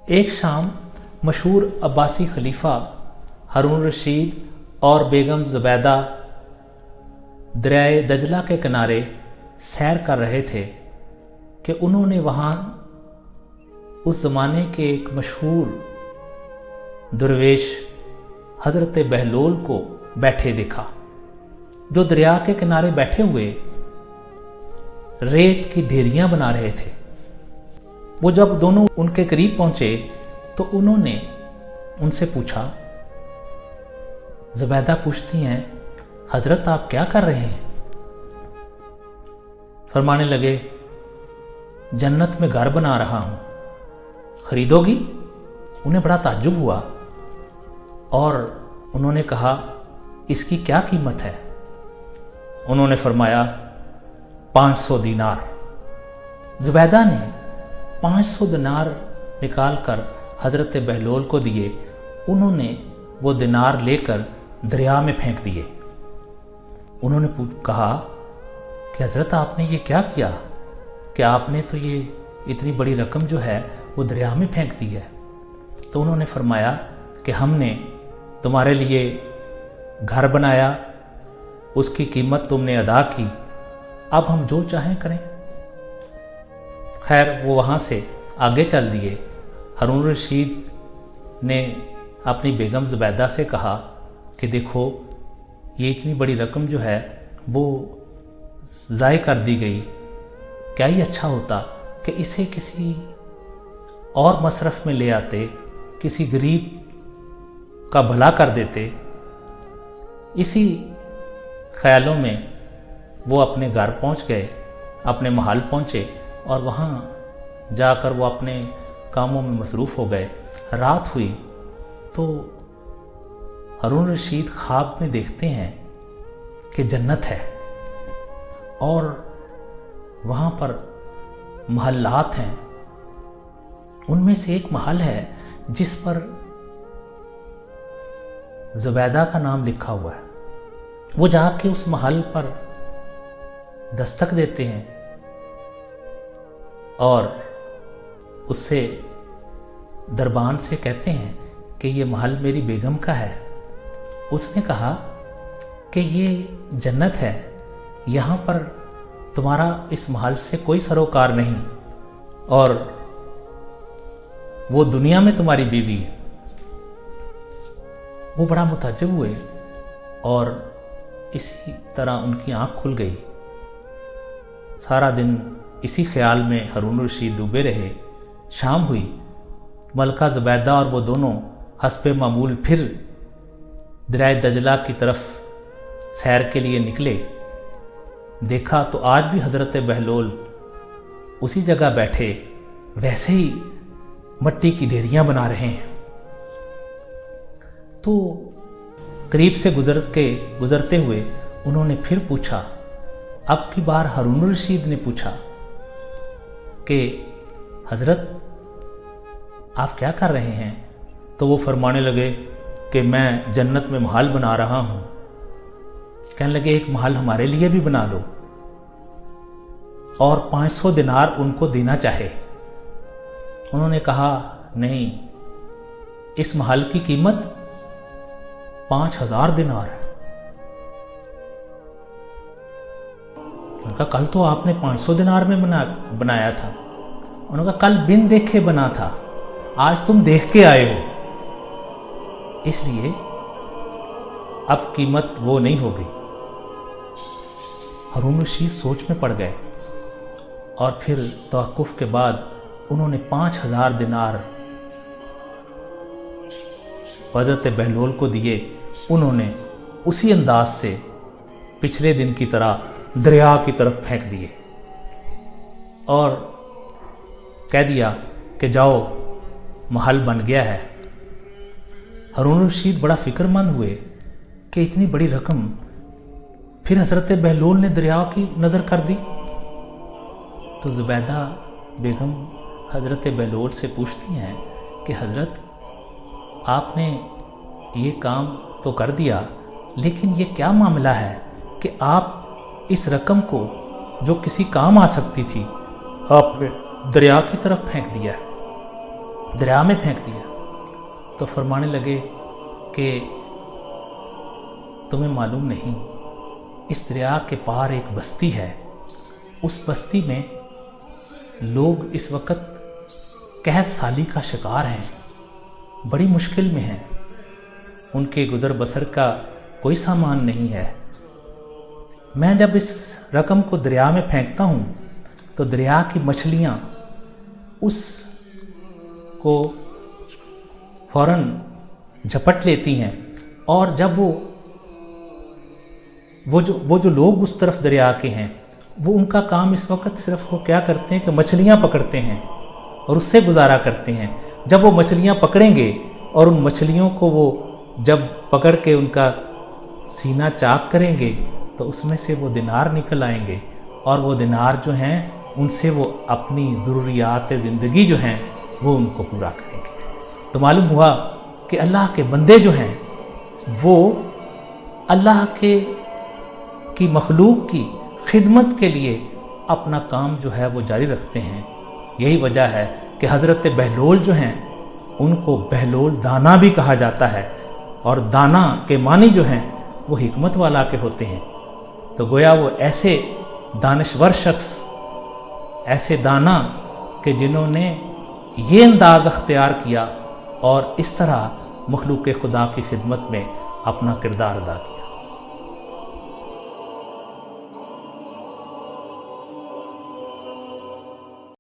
एक शाम मशहूर अब्बासी खलीफा हारून रशीद और बेगम ज़ुबैदा दरियाए दजला के किनारे सैर कर रहे थे कि उन्होंने वहाँ उस ज़माने के एक मशहूर दरवेश हज़रत बहलोल को बैठे देखा, जो दरिया के किनारे बैठे हुए रेत की ढेरियां बना रहे थे। वो जब दोनों उनके करीब पहुंचे तो उन्होंने उनसे पूछा। ज़ुबैदा पूछती हैं, हजरत आप क्या कर रहे हैं? फरमाने लगे, जन्नत में घर बना रहा हूं, खरीदोगी? उन्हें बड़ा ताज्जुब हुआ और उन्होंने कहा, इसकी क्या कीमत है? उन्होंने फरमाया 500 दीनार। ज़ुबैदा ने 500 दिनार निकाल कर हज़रत बहलोल को दिए। उन्होंने वो दिनार लेकर दरिया में फेंक दिए। उन्होंने कहा कि हज़रत आपने ये क्या किया कि आपने तो ये इतनी बड़ी रकम जो है वो दरिया में फेंक दी है। तो उन्होंने फरमाया कि हमने तुम्हारे लिए घर बनाया, उसकी कीमत तुमने अदा की, अब हम जो चाहें करें। खैर वो वहाँ से आगे चल दिए। हारून रशीद ने अपनी बेगम ज़ुबैदा से कहा कि देखो ये इतनी बड़ी रकम जो है वो ज़ाय कर दी गई, क्या ही अच्छा होता कि इसे किसी और मसरफ में ले आते, किसी गरीब का भला कर देते। इसी ख्यालों में वो अपने घर पहुंच गए, अपने महल पहुंचे और वहाँ जाकर वो अपने कामों में मसरूफ़ हो गए। रात हुई तो हारून रशीद ख्वाब में देखते हैं कि जन्नत है और वहाँ पर महल्लात हैं। उनमें से एक महल है जिस पर ज़ुबैदा का नाम लिखा हुआ है। वो जाके उस महल पर दस्तक देते हैं और उससे दरबान से कहते हैं कि ये महल मेरी बेगम का है। उसने कहा कि ये जन्नत है, यहाँ पर तुम्हारा इस महल से कोई सरोकार नहीं और वो दुनिया में तुम्हारी बीवी है। वो बड़ा मुताज्जिब हुए और इसी तरह उनकी आंख खुल गई। सारा दिन इसी ख्याल में हारून रशीद डूबे रहे। शाम हुई, मलका ज़ुबैदा और वो दोनों हस्बे मामूल फिर दरियाए दजला की तरफ सैर के लिए निकले। देखा तो आज भी हज़रत बहलोल उसी जगह बैठे वैसे ही मट्टी की ढेरियां बना रहे हैं। तो करीब से गुजरते हुए उन्होंने फिर पूछा। अब की बार हारून रशीद ने पूछा कि हजरत आप क्या कर रहे हैं? तो वो फरमाने लगे कि मैं जन्नत में महल बना रहा हूं। कहने लगे एक महल हमारे लिए भी बना लो और 500 दिनार उनको देना चाहे। उन्होंने कहा नहीं, इस महल की कीमत 5000 दिनार है। उनका कल तो आपने 500 दिनार में बनाया था। उन्होंने कहा कल बिन देखे बना था, आज तुम देख के आए हो, इसलिए अब कीमत वो नहीं होगी। हारून रशीद सोच में पड़ गए और फिर तवक्कुफ के बाद उन्होंने 5000 दिनार हज़रत बहलोल को दिए। उन्होंने उसी अंदाज से पिछले दिन की तरह दरिया की तरफ फेंक दिए और कह दिया कि जाओ महल बन गया है। हारून रशीद बड़ा फिक्रमंद हुए कि इतनी बड़ी रकम फिर हज़रत बहलोल ने दरिया की नज़र कर दी। तो ज़ुबैदा बेगम हज़रत बहलोल से पूछती हैं कि हज़रत आपने ये काम तो कर दिया, लेकिन ये क्या मामला है कि आप इस रकम को जो किसी काम आ सकती थी आपने दरिया की तरफ फेंक दिया है। दरिया में फेंक दिया। तो फरमाने लगे कि तुम्हें मालूम नहीं, इस दरिया के पार एक बस्ती है, उस बस्ती में लोग इस वक्त कहत साली का शिकार हैं, बड़ी मुश्किल में हैं, उनके गुज़र बसर का कोई सामान नहीं है। मैं जब इस रकम को दरिया में फेंकता हूँ तो दरिया की मछलियाँ उस को फ़ौरन झपट लेती हैं, और जब वो जो लोग उस तरफ दरिया के हैं, वो उनका काम इस वक्त सिर्फ वो क्या करते हैं कि मछलियाँ पकड़ते हैं और उससे गुजारा करते हैं। जब वो मछलियाँ पकड़ेंगे और उन मछलियों को वो जब पकड़ के उनका सीना चाक करेंगे तो उसमें से वो दिनार निकल आएंगे, और वो दिनार जो हैं उनसे वो अपनी ज़रूरियात ज़िंदगी जो हैं वो उनको पूरा करेंगे। तो मालूम हुआ कि अल्लाह के बंदे जो हैं वो अल्लाह की मखलूक की खिदमत के लिए अपना काम जो है वो जारी रखते हैं। यही वजह है कि हज़रत बहलोल जो हैं उनको बहलोल दाना भी कहा जाता है, और दाना के मानी जो हैं वो हिकमत वाला के होते हैं। तो गोया वो ऐसे दानश्वर शख्स, ऐसे दाना कि जिन्होंने ये अंदाज़ अख्तियार किया और इस तरह मखलूक खुदा की खिदमत में अपना किरदार अदा किया।